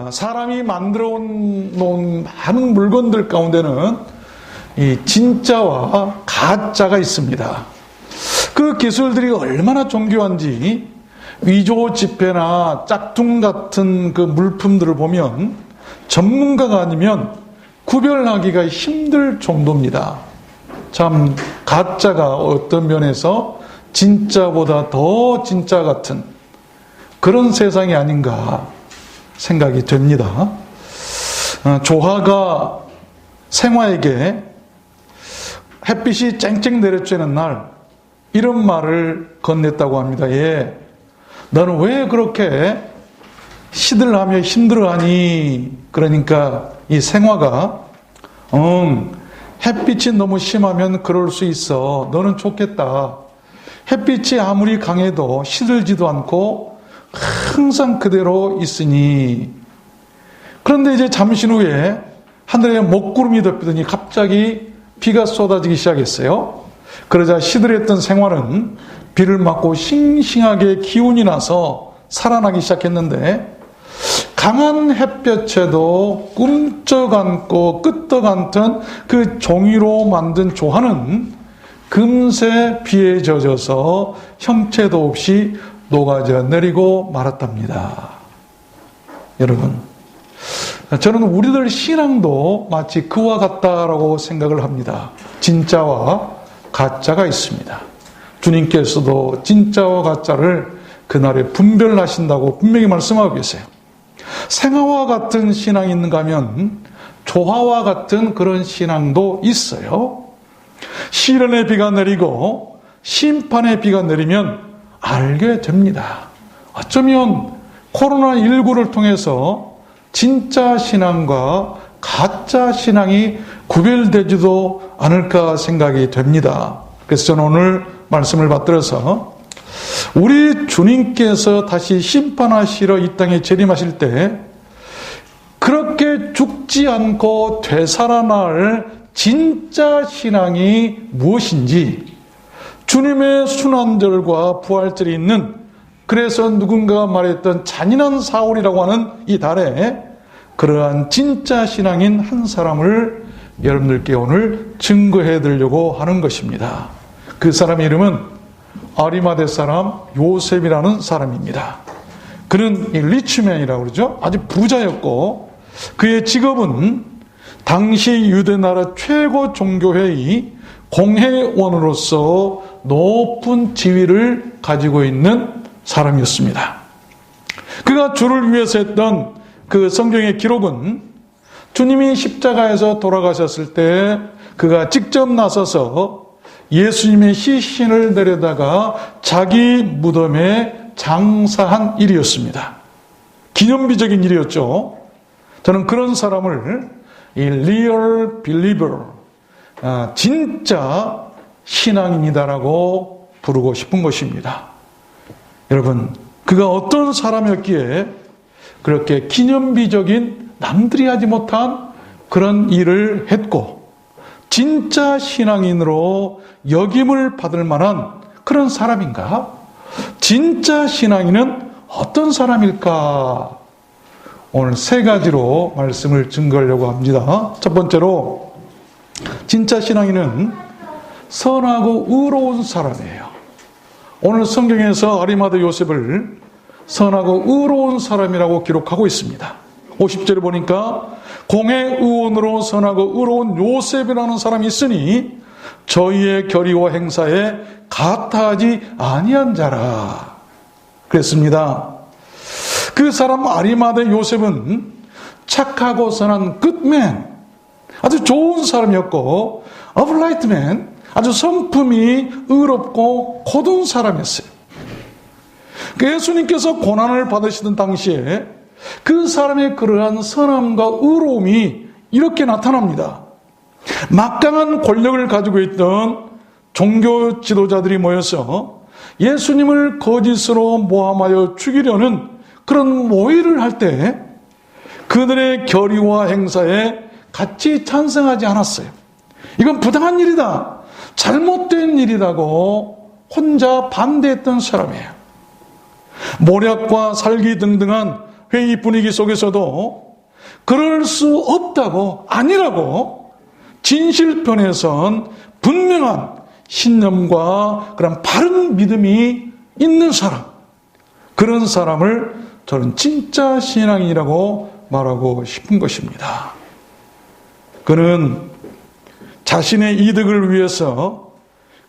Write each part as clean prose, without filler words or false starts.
사람이 만들어 놓은 많은 물건들 가운데는 이 진짜와 가짜가 있습니다. 그 기술들이 얼마나 정교한지 위조 지폐나 짝퉁 같은 그 물품들을 보면 전문가가 아니면 구별하기가 힘들 정도입니다. 참 가짜가 어떤 면에서 진짜보다 더 진짜 같은 그런 세상이 아닌가 생각이 됩니다. 조화가 생화에게 햇빛이 쨍쨍 내려쬐는 날 이런 말을 건넸다고 합니다. 예, 너는 왜 그렇게 시들하며 힘들어하니? 그러니까 이 생화가 햇빛이 너무 심하면 그럴 수 있어. 너는 좋겠다. 햇빛이 아무리 강해도 시들지도 않고 항상 그대로 있으니. 그런데 이제 잠시 후에 하늘에 먹구름이 덮이더니 갑자기 비가 쏟아지기 시작했어요. 그러자 시들했던 생활은 비를 맞고 싱싱하게 기운이 나서 살아나기 시작했는데 강한 햇볕에도 꿈쩍 않고 끄떡 않던 그 종이로 만든 조화는 금세 비에 젖어서 형체도 없이 녹아져 내리고 말았답니다. 여러분, 저는 우리들 신앙도 마치 그와 같다라고 생각을 합니다. 진짜와 가짜가 있습니다. 주님께서도 진짜와 가짜를 그날에 분별하신다고 분명히 말씀하고 계세요. 생화와 같은 신앙이 있는가 하면 조화와 같은 그런 신앙도 있어요. 시련의 비가 내리고 심판의 비가 내리면 알게 됩니다. 어쩌면 코로나19를 통해서 진짜 신앙과 가짜 신앙이 구별되지도 않을까 생각이 됩니다. 그래서 저는 오늘 말씀을 받들어서 우리 주님께서 다시 심판하시러 이 땅에 재림하실 때 그렇게 죽지 않고 되살아날 진짜 신앙이 무엇인지, 주님의 순환절과 부활절이 있는, 그래서 누군가가 말했던 잔인한 사월이라고 하는 이 달에 그러한 진짜 신앙인 한 사람을 여러분들께 오늘 증거해 드리려고 하는 것입니다. 그 사람의 이름은 아리마대 사람 요셉이라는 사람입니다. 그는 리치맨이라고 그러죠. 아주 부자였고 그의 직업은 당시 유대나라 최고 종교회의 공회원으로서 높은 지위를 가지고 있는 사람이었습니다. 그가 주를 위해서 했던 그 성경의 기록은 주님이 십자가에서 돌아가셨을 때 그가 직접 나서서 예수님의 시신을 내려다가 자기 무덤에 장사한 일이었습니다. 기념비적인 일이었죠. 저는 그런 사람을 이 리얼 빌리버, 진짜 신앙인이다라고 부르고 싶은 것입니다. 여러분, 그가 어떤 사람이었기에 그렇게 기념비적인 남들이 하지 못한 그런 일을 했고 진짜 신앙인으로 역임을 받을 만한 그런 사람인가? 진짜 신앙인은 어떤 사람일까? 오늘 세 가지로 말씀을 증거하려고 합니다. 첫 번째로, 진짜 신앙인은 선하고 의로운 사람이에요. 오늘 성경에서 아리마대 요셉을 선하고 의로운 사람이라고 기록하고 있습니다. 50절에 보니까 공회의원으로 선하고 의로운 요셉이라는 사람이 있으니 저희의 결의와 행사에 가타하지 아니한 자라 그랬습니다. 그 사람 아리마대 요셉은 착하고 선한 굿맨, 아주 좋은 사람이었고 upright man, 아주 성품이 의롭고 고든 사람이었어요. 예수님께서 고난을 받으시던 당시에 그 사람의 그러한 선함과 의로움이 이렇게 나타납니다. 막강한 권력을 가지고 있던 종교 지도자들이 모여서 예수님을 거짓으로 모함하여 죽이려는 그런 모의를 할 때 그들의 결의와 행사에 같이 찬성하지 않았어요. 이건 부당한 일이다, 잘못된 일이라고 혼자 반대했던 사람이에요. 모략과 살기 등등한 회의 분위기 속에서도 그럴 수 없다고, 아니라고 진실편에선 분명한 신념과 그런 바른 믿음이 있는 사람, 그런 사람을 저는 진짜 신앙인이라고 말하고 싶은 것입니다. 그는 자신의 이득을 위해서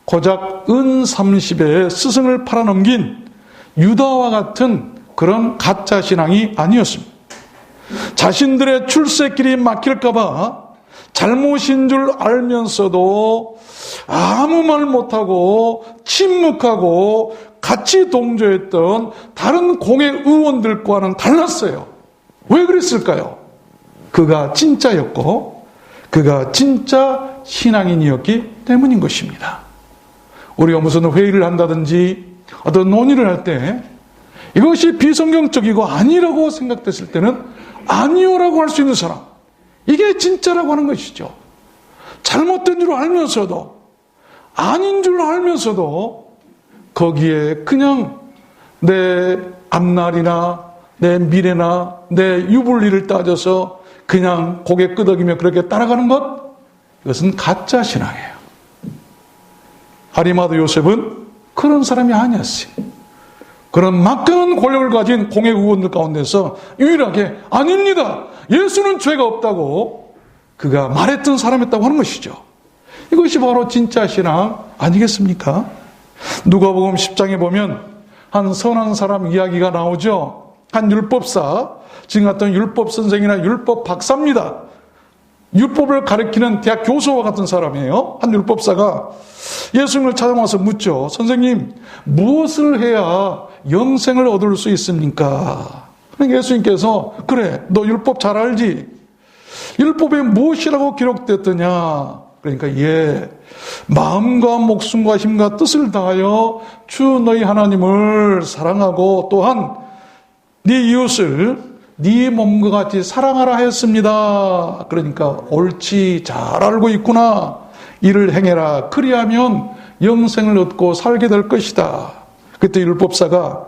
고작 은 30에 스승을 팔아넘긴 유다와 같은 그런 가짜 신앙이 아니었습니다. 자신들의 출세길이 막힐까봐 잘못인 줄 알면서도 아무 말 못하고 침묵하고 같이 동조했던 다른 공회 의원들과는 달랐어요. 왜 그랬을까요? 그가 진짜였고 그가 진짜 신앙인이었기 때문인 것입니다. 우리가 무슨 회의를 한다든지 어떤 논의를 할 때 이것이 비성경적이고 아니라고 생각됐을 때는 아니요라고 할 수 있는 사람, 이게 진짜라고 하는 것이죠. 잘못된 줄 알면서도, 아닌 줄 알면서도 거기에 그냥 내 앞날이나 내 미래나 내 유불리를 따져서 그냥 고개 끄덕이며 그렇게 따라가는 것, 이것은 가짜 신앙이에요. 아리마다 요셉은 그런 사람이 아니었어요. 그런 막강한 권력을 가진 공회 의원들 가운데서 유일하게 아닙니다, 예수는 죄가 없다고 그가 말했던 사람이었다고 하는 것이죠. 이것이 바로 진짜 신앙 아니겠습니까? 누가복음 10장에 보면 한 선한 사람 이야기가 나오죠. 한 율법사, 지금 같은 율법 선생이나 율법 박사입니다. 율법을 가르치는 대학 교수와 같은 사람이에요. 한 율법사가 예수님을 찾아와서 묻죠. 선생님, 무엇을 해야 영생을 얻을 수 있습니까? 그러니까 예수님께서, 그래, 너 율법 잘 알지? 율법에 무엇이라고 기록됐더냐? 그러니까 마음과 목숨과 힘과 뜻을 다하여 주 너희 하나님을 사랑하고 또한 네 이웃을 네 몸과 같이 사랑하라 했습니다. 그러니까 옳지, 잘 알고 있구나. 이를 행해라. 그리하면 영생을 얻고 살게 될 것이다. 그때 율법사가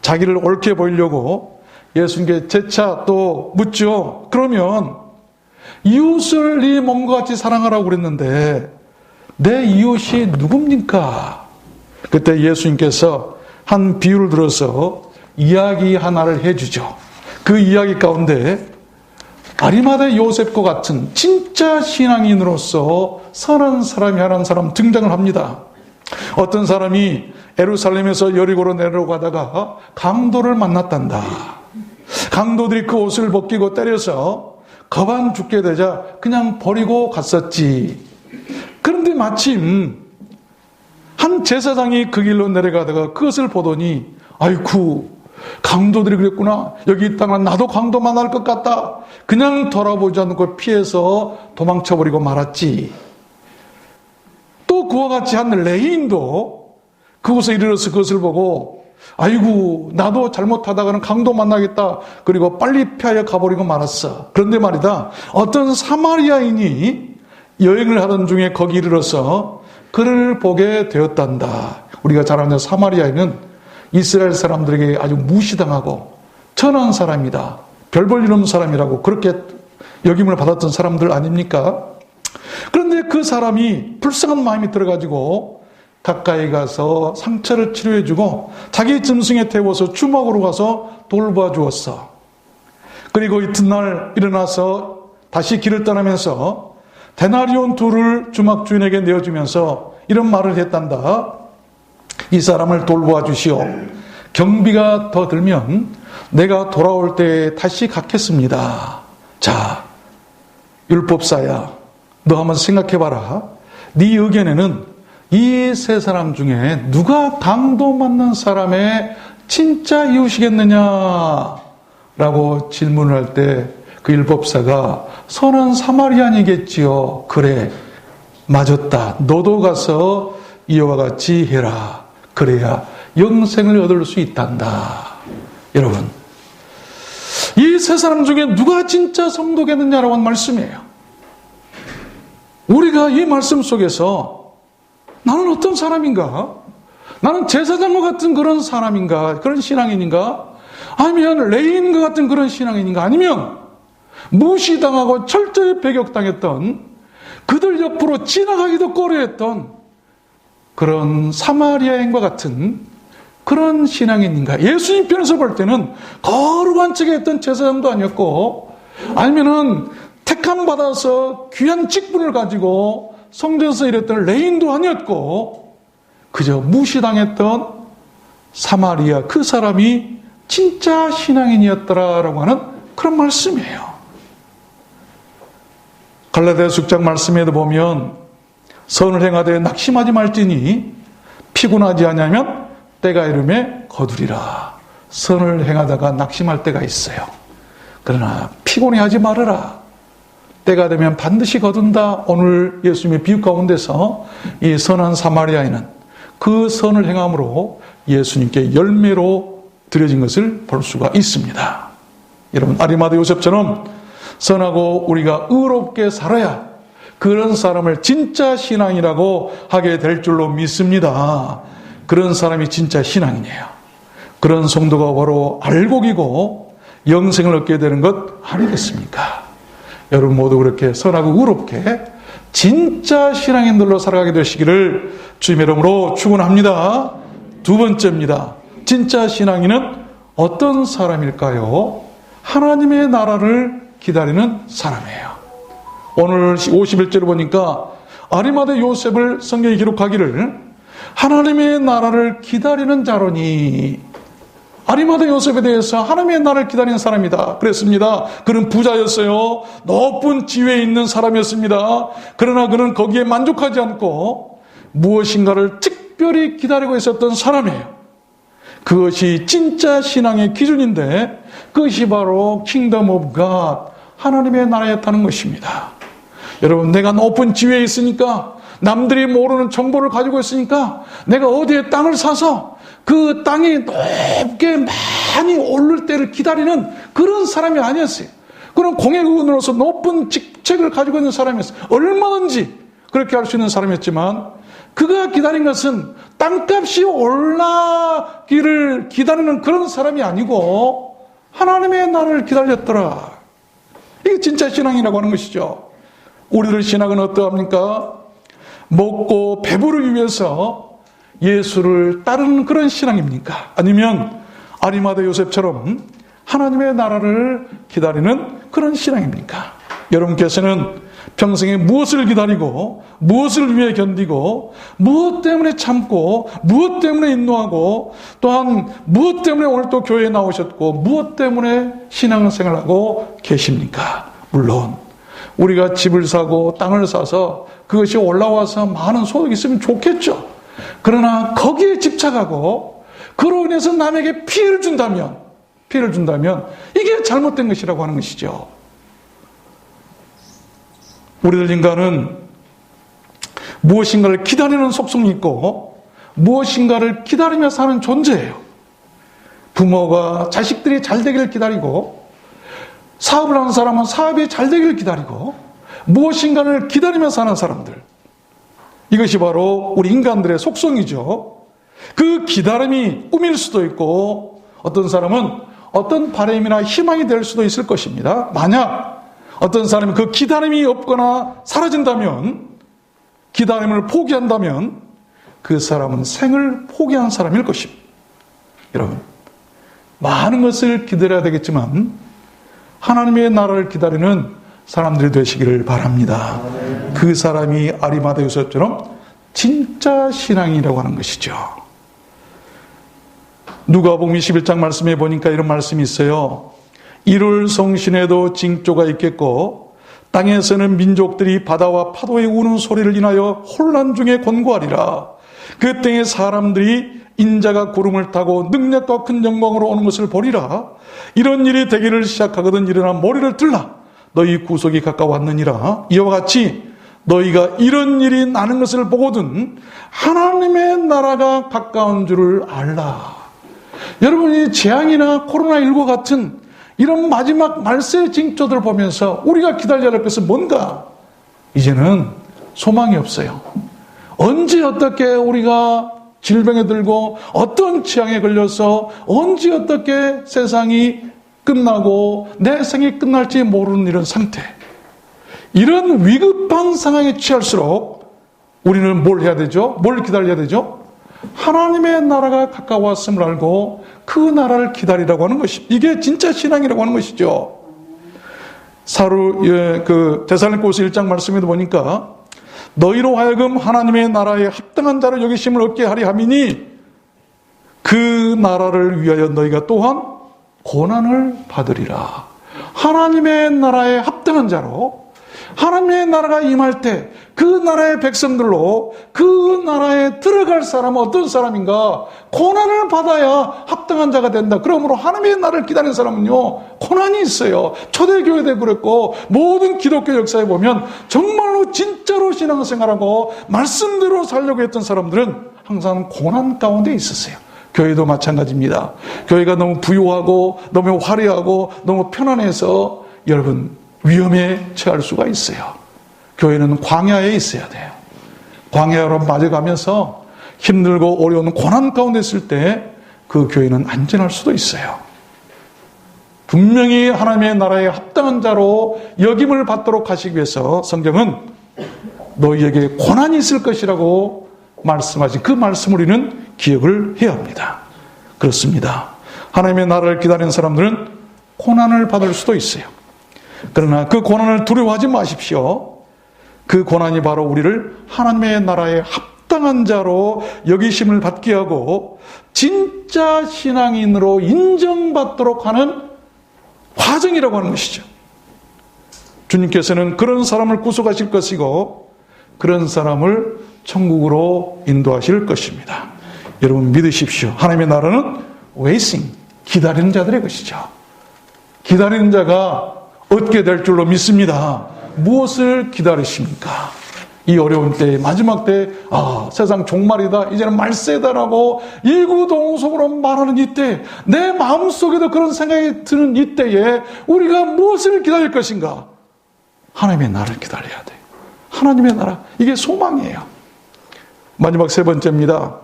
자기를 옳게 보이려고 예수님께 재차 또 묻죠. 그러면 이웃을 네 몸과 같이 사랑하라고 그랬는데 내 이웃이 누굽니까? 그때 예수님께서 한 비유를 들어서 이야기 하나를 해주죠. 그 이야기 가운데 아리마다 요셉과 같은 진짜 신앙인으로서 선한 사람이 한 사람 등장을 합니다. 어떤 사람이 예루살렘에서 여리고로 내려가다가 강도를 만났단다. 강도들이 그 옷을 벗기고 때려서 거반 죽게 되자 그냥 버리고 갔었지. 그런데 마침 한 제사장이 그 길로 내려가다가 그것을 보더니 아이쿠, 강도들이 그랬구나. 여기 있다가 나도 강도 만날 것 같다. 그냥 돌아보지 않고 피해서 도망쳐버리고 말았지. 또 그와 같이 한 레인도 그곳에 이르러서 그것을 보고 아이고, 나도 잘못하다가는 강도 만나겠다. 그리고 빨리 피하여 가버리고 말았어. 그런데 말이다, 어떤 사마리아인이 여행을 하던 중에 거기 이르러서 그를 보게 되었단다. 우리가 잘 아는 사마리아인은 이스라엘 사람들에게 아주 무시당하고 천한 사람이다, 별 볼 일 없는 사람이라고 그렇게 여김을 받았던 사람들 아닙니까? 그런데 그 사람이 불쌍한 마음이 들어가지고 가까이 가서 상처를 치료해주고 자기 짐승에 태워서 주막으로 가서 돌봐 주었어. 그리고 이튿날 일어나서 다시 길을 떠나면서 데나리온 둘을 주막 주인에게 내어주면서 이런 말을 했단다. 이 사람을 돌보아 주시오. 경비가 더 들면 내가 돌아올 때 다시 갚겠습니다. 자, 율법사야, 너 한번 생각해봐라. 네 의견에는 이 세 사람 중에 누가 강도 맞는 사람의 진짜 이웃이겠느냐? 라고 질문을 할 때 그 율법사가 선한 사마리안이겠지요. 그래, 맞았다. 너도 가서 이와 같이 해라. 그래야 영생을 얻을 수 있단다. 여러분, 이 세 사람 중에 누가 진짜 성도겠느냐라고 하는 말씀이에요. 우리가 이 말씀 속에서 나는 어떤 사람인가? 나는 제사장과 같은 그런 사람인가? 그런 신앙인인가? 아니면 레인과 같은 그런 신앙인인가? 아니면 무시당하고 철저히 배격당했던, 그들 옆으로 지나가기도 꺼려했던 그런 사마리아인과 같은 그런 신앙인인가? 예수님 편에서 볼 때는 거룩한 척에 했던 제사장도 아니었고, 아니면은 택함 받아서 귀한 직분을 가지고 성전에서 일했던 레인도 아니었고, 그저 무시당했던 사마리아 그 사람이 진짜 신앙인이었더라라고 하는 그런 말씀이에요. 갈라디아서 6장 말씀에도 보면 선을 행하되 낙심하지 말지니 피곤하지 아니하면 때가 이름에 거두리라. 선을 행하다가 낙심할 때가 있어요. 그러나 피곤해하지 말아라. 때가 되면 반드시 거둔다. 오늘 예수님의 비유 가운데서 이 선한 사마리아인은 그 선을 행함으로 예수님께 열매로 드려진 것을 볼 수가 있습니다. 여러분, 아리마다 요셉처럼 선하고 우리가 의롭게 살아야 그런 사람을 진짜 신앙이라고 하게 될 줄로 믿습니다. 그런 사람이 진짜 신앙이에요. 그런 성도가 바로 알곡이고 영생을 얻게 되는 것 아니겠습니까? 여러분 모두 그렇게 선하고 의롭게 진짜 신앙인들로 살아가게 되시기를 주님의 이름으로 축원합니다. 두 번째입니다. 진짜 신앙인은 어떤 사람일까요? 하나님의 나라를 기다리는 사람이에요. 오늘 51절을 보니까 아리마대 요셉을 성경에 기록하기를 하나님의 나라를 기다리는 자로니, 아리마대 요셉에 대해서 하나님의 나라를 기다리는 사람이다 그랬습니다. 그는 부자였어요. 높은 지위에 있는 사람이었습니다. 그러나 그는 거기에 만족하지 않고 무엇인가를 특별히 기다리고 있었던 사람이에요. 그것이 진짜 신앙의 기준인데, 그것이 바로 킹덤 오브 갓, 하나님의 나라였다는 것입니다. 여러분, 내가 높은 지위에 있으니까, 남들이 모르는 정보를 가지고 있으니까 내가 어디에 땅을 사서 그 땅이 높게 많이 오를 때를 기다리는 그런 사람이 아니었어요. 그런 공회의원으로서 높은 직책을 가지고 있는 사람이었어요. 얼마든지 그렇게 할 수 있는 사람이었지만, 그가 기다린 것은 땅값이 올라기를 기다리는 그런 사람이 아니고 하나님의 나라를 기다렸더라. 이게 진짜 신앙이라고 하는 것이죠. 우리들 신앙은 어떠합니까? 먹고 배부르기 위해서 예수를 따르는 그런 신앙입니까? 아니면 아리마대 요셉처럼 하나님의 나라를 기다리는 그런 신앙입니까? 여러분께서는 평생에 무엇을 기다리고, 무엇을 위해 견디고, 무엇 때문에 참고, 무엇 때문에 인노하고, 또한 무엇 때문에 오늘 또 교회에 나오셨고, 무엇 때문에 신앙생활을 하고 계십니까? 물론 우리가 집을 사고 땅을 사서 그것이 올라와서 많은 소득이 있으면 좋겠죠. 그러나 거기에 집착하고 그로 인해서 남에게 피해를 준다면 이게 잘못된 것이라고 하는 것이죠. 우리들 인간은 무엇인가를 기다리는 속성이 있고 무엇인가를 기다리며 사는 존재예요. 부모가 자식들이 잘 되기를 기다리고, 사업을 하는 사람은 사업이 잘 되기를 기다리고, 무엇인가를 기다리며 사는 사람들, 이것이 바로 우리 인간들의 속성이죠. 그 기다림이 꿈일 수도 있고, 어떤 사람은 어떤 바람이나 희망이 될 수도 있을 것입니다. 만약 어떤 사람이 그 기다림이 없거나 사라진다면, 기다림을 포기한다면 그 사람은 생을 포기한 사람일 것입니다. 여러분, 많은 것을 기다려야 되겠지만 하나님의 나라를 기다리는 사람들이 되시기를 바랍니다. 그 사람이 아리마대 요셉처럼 진짜 신앙이라고 하는 것이죠. 누가복음 21장 말씀에 보니까 이런 말씀이 있어요. 이룰 성신에도 징조가 있겠고 땅에서는 민족들이 바다와 파도의 우는 소리를 인하여 혼란 중에 곤고하리라. 그 땅의 사람들이 인자가 구름을 타고 능력과 큰 영광으로 오는 것을 보리라. 이런 일이 되기를 시작하거든 일어나 머리를 들라. 너희 구속이 가까웠느니라. 이와 같이 너희가 이런 일이 나는 것을 보거든 하나님의 나라가 가까운 줄을 알라. 여러분이 재앙이나 코로나19 같은 이런 마지막 말세의 징조들을 보면서 우리가 기다려야 할 것은 뭔가? 이제는 소망이 없어요. 언제 어떻게 우리가 질병에 들고 어떤 재앙에 걸려서 언제 어떻게 세상이 끝나고 내 생이 끝날지 모르는 이런 상태, 이런 위급한 상황에 취할수록 우리는 뭘 해야 되죠? 뭘 기다려야 되죠? 하나님의 나라가 가까웠음을 알고 그 나라를 기다리라고 하는 것이, 이게 진짜 신앙이라고 하는 것이죠. 데살로니가서 1장 말씀에도 보니까 너희로 하여금 하나님의 나라에 합당한 자로 여기심을 얻게 하리 함이니 그 나라를 위하여 너희가 또한 고난을 받으리라. 하나님의 나라에 합당한 자로, 하나님의 나라가 임할 때 그 나라의 백성들로 그 나라에 들어갈 사람은 어떤 사람인가? 고난을 받아야 합당한 자가 된다. 그러므로 하나님의 나라를 기다리는 사람은요, 고난이 있어요. 초대교회도 그랬고 모든 기독교 역사에 보면 정말로 진짜로 신앙생활하고 말씀대로 살려고 했던 사람들은 항상 고난 가운데 있었어요. 교회도 마찬가지입니다. 교회가 너무 부유하고 너무 화려하고 너무 편안해서 여러분 위험에 처할 수가 있어요. 교회는 광야에 있어야 돼요. 광야로 맞아가면서 힘들고 어려운 고난 가운데 있을 때 그 교회는 안전할 수도 있어요. 분명히 하나님의 나라에 합당한 자로 여김을 받도록 하시기 위해서 성경은 너희에게 고난이 있을 것이라고 말씀하신 그 말씀을 우리는 기억을 해야 합니다. 그렇습니다. 하나님의 나라를 기다리는 사람들은 고난을 받을 수도 있어요. 그러나 그 고난을 두려워하지 마십시오. 그 고난이 바로 우리를 하나님의 나라에 합당한 자로 여기심을 받게 하고 진짜 신앙인으로 인정받도록 하는 과정이라고 하는 것이죠. 주님께서는 그런 사람을 구속하실 것이고 그런 사람을 천국으로 인도하실 것입니다. 여러분 믿으십시오. 하나님의 나라는 웨이팅, 기다리는 자들의 것이죠. 기다리는 자가 얻게 될 줄로 믿습니다. 무엇을 기다리십니까? 이 어려운 때에, 마지막 때에 세상 종말이다, 이제는 말세다라고 이구동성으로 말하는 이때, 내 마음속에도 그런 생각이 드는 이때에 우리가 무엇을 기다릴 것인가? 하나님의 나라를 기다려야 돼요. 하나님의 나라, 이게 소망이에요. 마지막 세 번째입니다.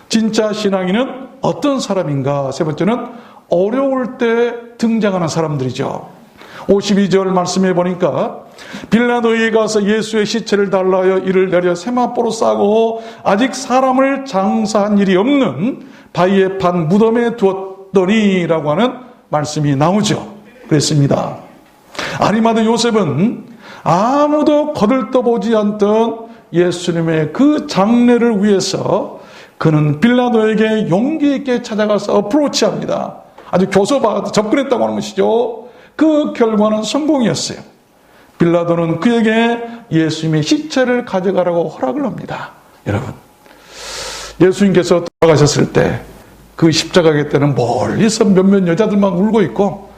진짜 신앙인은 어떤 사람인가? 세 번째는 어려울 때 등장하는 사람들이죠. 52절 말씀해 보니까 빌라도에 가서 예수의 시체를 달라하여 이를 내려 세마포로 싸고 아직 사람을 장사한 일이 없는 바위에 판 무덤에 두었더니라고 하는 말씀이 나오죠. 그랬습니다. 아리마대 요셉은 아무도 거들떠보지 않던 예수님의 그 장례를 위해서 그는 빌라도에게 용기 있게 찾아가서 어프로치합니다. 아주 교섭하고 접근했다고 하는 것이죠. 그 결과는 성공이었어요. 빌라도는 그에게 예수님의 시체를 가져가라고 허락을 합니다. 여러분, 예수님께서 돌아가셨을 때 그 십자가의 때는 멀리서 몇몇 여자들만 울고 있고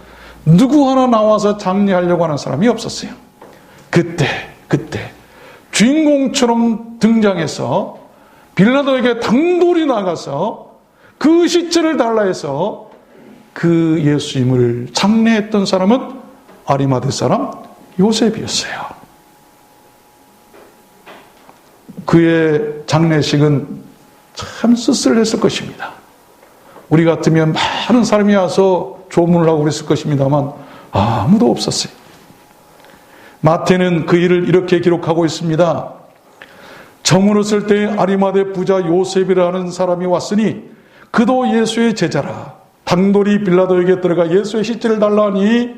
누구 하나 나와서 장례하려고 하는 사람이 없었어요. 그때 주인공처럼 등장해서 빌라도에게 단돌이 나가서 그 시체를 달라 해서 그 예수님을 장례했던 사람은 아리마대 사람 요셉이었어요. 그의 장례식은 참 쓸쓸했을 것입니다. 우리 같으면 많은 사람이 와서 조문을 하고 그랬을 것입니다만 아무도 없었어요. 마태는 그 일을 이렇게 기록하고 있습니다. 저물었을 때 아리마대 부자 요셉이라는 사람이 왔으니 그도 예수의 제자라. 당돌이 빌라도에게 들어가 예수의 시체를 달라 하니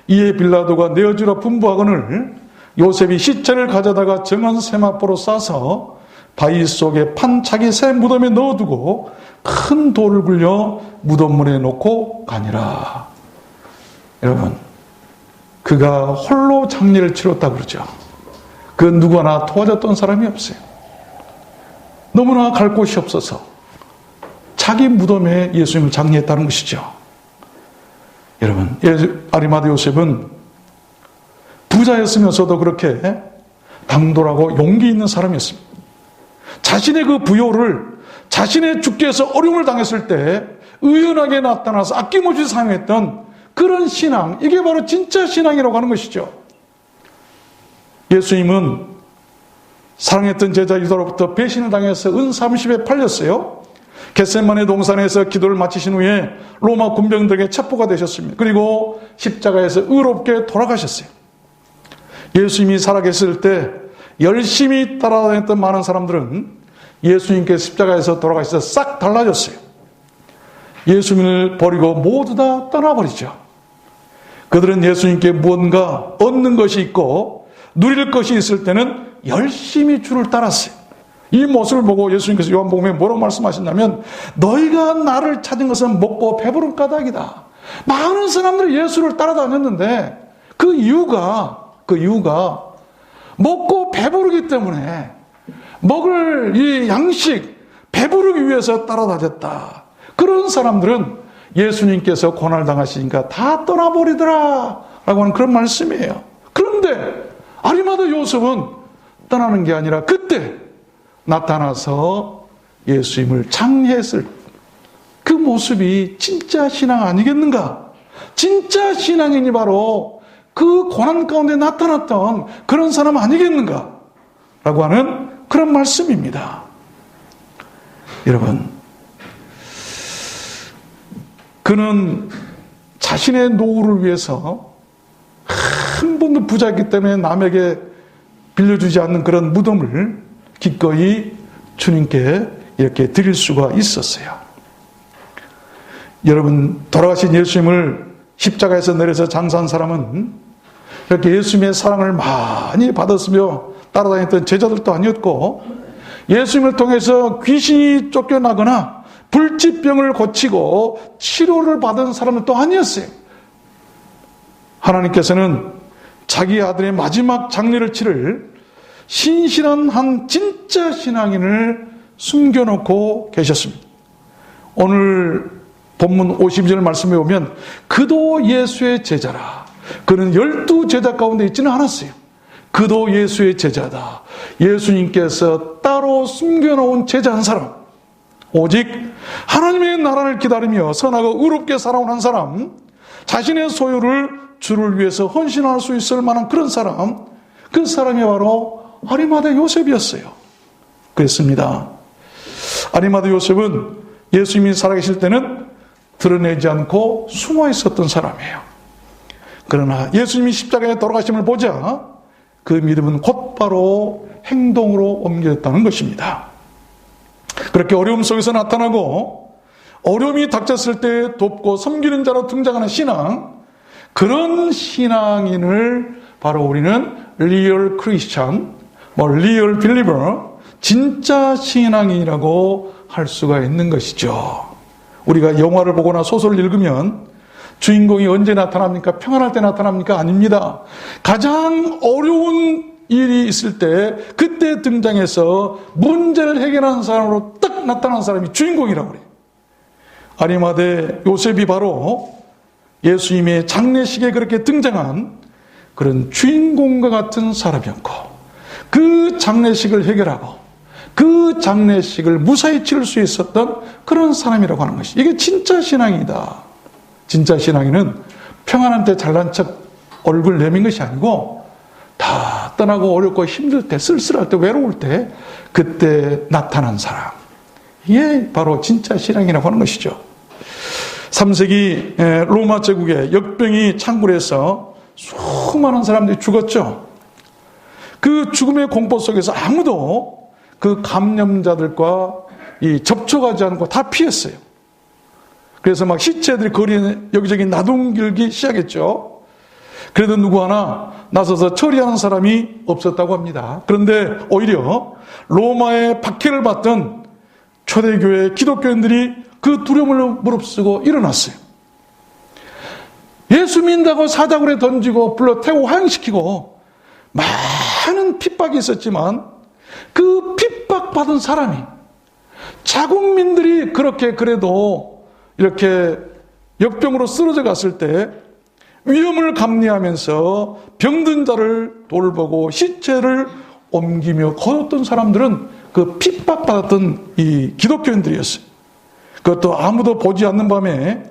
이에 빌라도가 내어주라 분부하거늘 요셉이 시체를 가져다가 정한 세마포로 싸서 바위 속에 판 자기 새 무덤에 넣어두고 큰 돌을 굴려 무덤문에 놓고 가니라. 여러분, 그가 홀로 장례를 치렀다고 그러죠. 그 누구 하나 도와줬던 사람이 없어요. 너무나 갈 곳이 없어서 자기 무덤에 예수님을 장례했다는 것이죠. 여러분, 아리마대 요셉은 부자였으면서도 그렇게 당돌하고 용기 있는 사람이었습니다. 자신의 그 부요를 자신의 주께서 어려움을 당했을 때 의연하게 나타나서 아낌없이 사용했던 그런 신앙, 이게 바로 진짜 신앙이라고 하는 것이죠. 예수님은 사랑했던 제자 유다로부터 배신을 당해서 은 30에 팔렸어요. 겟세마네 동산에서 기도를 마치신 후에 로마 군병들에게 체포가 되셨습니다. 그리고 십자가에서 의롭게 돌아가셨어요. 예수님이 살아계실 때 열심히 따라다녔던 많은 사람들은 예수님께 십자가에서 돌아가셔서 싹 달라졌어요. 예수님을 버리고 모두 다 떠나버리죠. 그들은 예수님께 무언가 얻는 것이 있고 누릴 것이 있을 때는 열심히 주를 따랐어요. 이 모습을 보고 예수님께서 요한복음에 뭐라고 말씀하셨냐면, 너희가 나를 찾은 것은 먹고 배부른 까닭이다. 많은 사람들이 예수를 따라다녔는데 그 이유가 먹고 배부르기 때문에, 먹을 이 양식 배부르기 위해서 따라다녔다. 그런 사람들은 예수님께서 고난을 당하시니까 다 떠나버리더라 라고 하는 그런 말씀이에요. 그런데 아리마다 요셉은 떠나는 게 아니라 그때 나타나서 예수님을 장례했을 그 모습이 진짜 신앙 아니겠는가? 진짜 신앙인이 바로 그 고난 가운데 나타났던 그런 사람 아니겠는가? 라고 하는 그런 말씀입니다. 여러분, 그는 자신의 노후를 위해서 한 번도 부자이기 때문에 남에게 빌려주지 않는 그런 무덤을 기꺼이 주님께 이렇게 드릴 수가 있었어요. 여러분, 돌아가신 예수님을 십자가에서 내려서 장사한 사람은 이렇게 예수님의 사랑을 많이 받았으며 따라다녔던 제자들도 아니었고, 예수님을 통해서 귀신이 쫓겨나거나 불치병을 고치고 치료를 받은 사람은 또 아니었어요. 하나님께서는 자기 아들의 마지막 장례를 치를 신실한 한 진짜 신앙인을 숨겨놓고 계셨습니다. 오늘 본문 52절 말씀에 보면 그도 예수의 제자라. 그는 12제자 가운데 있지는 않았어요. 그도 예수의 제자다. 예수님께서 따로 숨겨놓은 제자 한 사람, 오직 하나님의 나라를 기다리며 선하고 의롭게 살아온 한 사람, 자신의 소유를 주를 위해서 헌신할 수 있을 만한 그런 사람, 그 사람이 바로 아리마다 요셉이었어요. 그랬습니다. 아리마다 요셉은 예수님이 살아계실 때는 드러내지 않고 숨어 있었던 사람이에요. 그러나 예수님이 십자가에 돌아가심을 보자 그 믿음은 곧바로 행동으로 옮겨졌다는 것입니다. 그렇게 어려움 속에서 나타나고 어려움이 닥쳤을 때 돕고 섬기는 자로 등장하는 신앙, 그런 신앙인을 바로 우리는 리얼 크리스찬, 리얼 빌리버, 진짜 신앙인이라고 할 수가 있는 것이죠. 우리가 영화를 보거나 소설을 읽으면 주인공이 언제 나타납니까? 평안할 때 나타납니까? 아닙니다. 가장 어려운 일이 있을 때 그때 등장해서 문제를 해결하는 사람으로 딱 나타난 사람이 주인공이라고 그래요. 아리마대 요셉이 바로 예수님의 장례식에 그렇게 등장한 그런 주인공과 같은 사람이었고, 그 장례식을 해결하고 그 장례식을 무사히 치를 수 있었던 그런 사람이라고 하는 것이, 이게 진짜 신앙이다. 진짜 신앙인은 평안한 때 잘난 척 얼굴 내민 것이 아니고 다 떠나고 어렵고 힘들 때, 쓸쓸할 때, 외로울 때 그때 나타난 사람, 이게 바로 진짜 신앙이라고 하는 것이죠. 3세기 로마 제국의 역병이 창궐해서 수많은 사람들이 죽었죠. 그 죽음의 공포 속에서 아무도 그 감염자들과 접촉하지 않고 다 피했어요. 그래서 막 시체들이 거리에 여기저기 나둥길기 시작했죠. 그래도 누구 하나 나서서 처리하는 사람이 없었다고 합니다. 그런데 오히려 로마의 박해를 받던 초대교회 기독교인들이 그 두려움을 무릅쓰고 일어났어요. 예수 믿는다고 사자굴에 던지고 불러 태우고 화형시키고 많은 핍박이 있었지만 그 핍박받은 사람이, 자국민들이 그렇게 그래도 이렇게 역병으로 쓰러져 갔을 때 위험을 감내하면서 병든 자를 돌보고 시체를 옮기며 걸었던 사람들은 그 핍박받았던 이 기독교인들이었어요. 그것도 아무도 보지 않는 밤에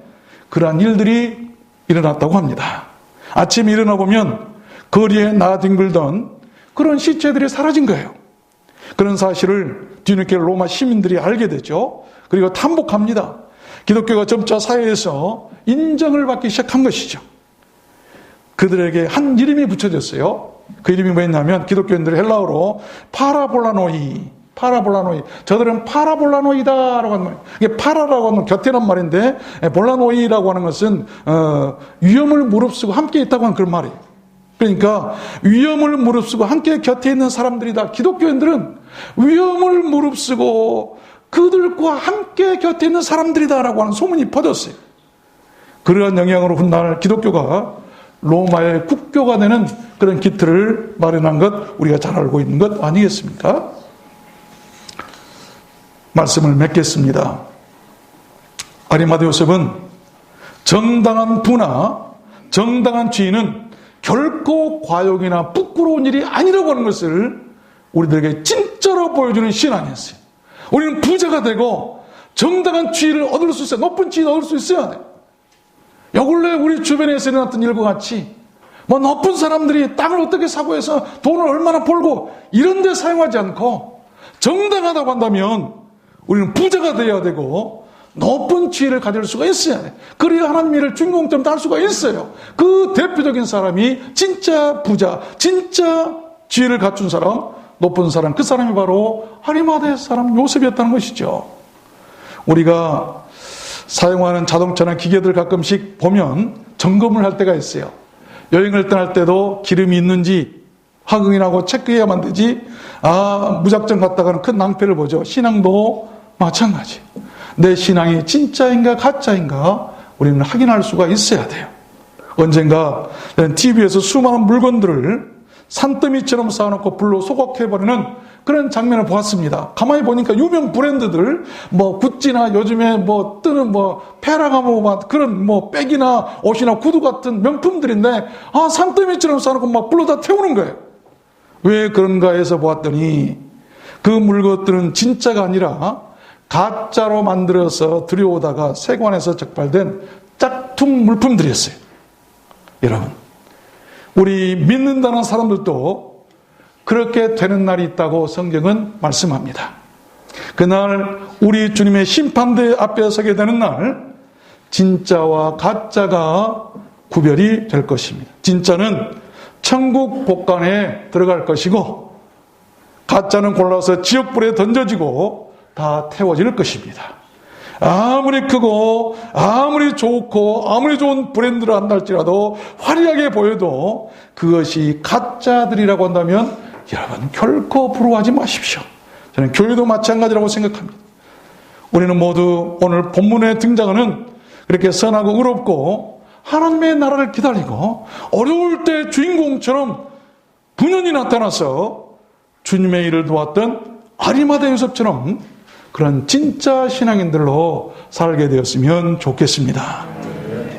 그러한 일들이 일어났다고 합니다. 아침에 일어나 보면 거리에 나뒹굴던 그런 시체들이 사라진 거예요. 그런 사실을 뒤늦게 로마 시민들이 알게 되죠. 그리고 탄복합니다. 기독교가 점차 사회에서 인정을 받기 시작한 것이죠. 그들에게 한 이름이 붙여졌어요. 그 이름이 뭐였냐면 기독교인들이 헬라어로 파라볼라노이. 저들은 파라볼라노이다라고 하는 말이에요. 이게 파라라고 하는 곁에란 말인데 볼라노이라고 하는 것은 위험을 무릅쓰고 함께 있다고 하는 그런 말이에요. 그러니까 위험을 무릅쓰고 함께 곁에 있는 사람들이다. 기독교인들은 위험을 무릅쓰고 그들과 함께 곁에 있는 사람들이다라고 하는 소문이 퍼졌어요. 그러한 영향으로 훗날 기독교가 로마의 국교가 되는 그런 기틀을 마련한 것 우리가 잘 알고 있는 것 아니겠습니까? 말씀을 맺겠습니다. 아리마대 요셉은 정당한 부나 정당한 지위는 결코 과욕이나 부끄러운 일이 아니라고 하는 것을 우리들에게 진짜로 보여주는 신앙이었어요. 우리는 부자가 되고 정당한 지위를 얻을 수 있어요. 높은 지위를 얻을 수 있어야 돼요. 요 근래 우리 주변에서 일어났던 일과 같이 높은 사람들이 땅을 어떻게 사고 해서 돈을 얼마나 벌고 이런 데 사용하지 않고 정당하다고 한다면 우리는 부자가 되어야 되고 높은 지위를 가질 수가 있어야 돼. 그래야 하나님의 일을 주인공처럼 할 수가 있어요. 그 대표적인 사람이 진짜 부자, 진짜 지위를 갖춘 사람, 높은 사람, 그 사람이 바로 아리마대 사람 요셉이었다는 것이죠. 우리가 사용하는 자동차나 기계들 가끔씩 보면 점검을 할 때가 있어요. 여행을 떠날 때도 기름이 있는지 확인하고 체크해야만 되지, 무작정 갔다가는 큰 낭패를 보죠. 신앙도 마찬가지. 내 신앙이 진짜인가 가짜인가 우리는 확인할 수가 있어야 돼요. 언젠가 TV에서 수많은 물건들을 산더미처럼 쌓아놓고 불로 소각해버리는 그런 장면을 보았습니다. 가만히 보니까 유명 브랜드들, 구찌나 요즘에 뜨는 페라가모 그런 백이나 옷이나 구두 같은 명품들인데, 산더미처럼 쌓아놓고 막 불로 다 태우는 거예요. 왜 그런가 해서 보았더니 그 물건들은 진짜가 아니라 가짜로 만들어서 들여오다가 세관에서 적발된 짝퉁 물품들이었어요. 여러분, 우리 믿는다는 사람들도 그렇게 되는 날이 있다고 성경은 말씀합니다. 그날 우리 주님의 심판대 앞에 서게 되는 날 진짜와 가짜가 구별이 될 것입니다. 진짜는 천국 복간에 들어갈 것이고 가짜는 골라서 지옥불에 던져지고 다 태워질 것입니다. 아무리 크고 아무리 좋고 아무리 좋은 브랜드를 한다 할지라도 화려하게 보여도 그것이 가짜들이라고 한다면 여러분 결코 부러워하지 마십시오. 저는 교회도 마찬가지라고 생각합니다. 우리는 모두 오늘 본문에 등장하는 그렇게 선하고 의롭고 하나님의 나라를 기다리고 어려울 때 주인공처럼 분연히 나타나서 주님의 일을 도왔던 아리마대 요셉처럼 그런 진짜 신앙인들로 살게 되었으면 좋겠습니다.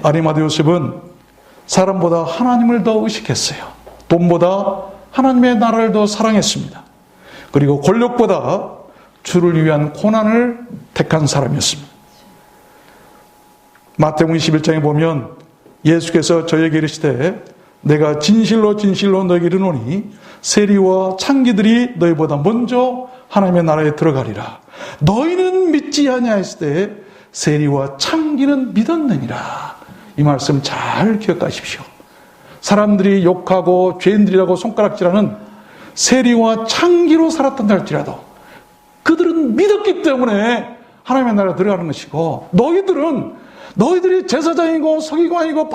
아리마대 요셉은 사람보다 하나님을 더 의식했어요. 돈보다 하나님의 나라를 더 사랑했습니다. 그리고 권력보다 주를 위한 고난을 택한 사람이었습니다. 마태복음 21장에 보면 예수께서 저에게 이르시되 내가 진실로 진실로 너에게 이르노니 세리와 창기들이 너희보다 먼저 하나님의 나라에 들어가리라. 너희는 믿지 아니하였을 때 세리와 창기는 믿었느니라. 이 말씀 잘 기억하십시오. 사람들이 욕하고 죄인들이라고 손가락질하는 세리와 창기로 살았던 할지라도 그들은 믿었기 때문에 하나님의 나라에 들어가는 것이고, 너희들이 제사장이고 서기관이고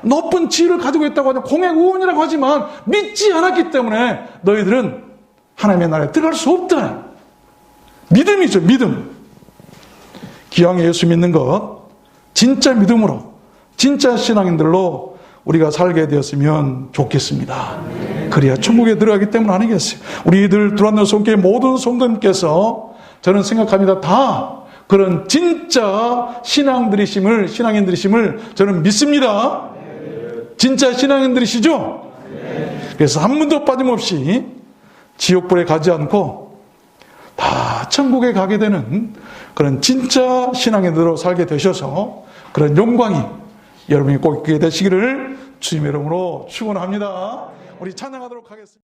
높은 지위를 가지고 있다고 하죠. 공의 의원이라고 하지만 믿지 않았기 때문에 너희들은 하나님의 나라에 들어갈 수 없다. 믿음이죠, 믿음. 기왕에 예수 믿는 것, 진짜 믿음으로, 진짜 신앙인들로 우리가 살게 되었으면 좋겠습니다. 그래야 천국에 들어가기 때문 아니겠어요. 우리들 들어왔는 성교회 모든 성도님께서 저는 생각합니다. 다 그런 진짜 신앙인들이심을 저는 믿습니다. 진짜 신앙인들이시죠? 그래서 한 분도 빠짐없이 지옥불에 가지 않고 다 천국에 가게 되는 그런 진짜 신앙인들로 살게 되셔서 그런 영광이 여러분이 꼭 있게 되시기를 주님의 이름으로 축원합니다. 우리 찬양하도록 하겠습니다.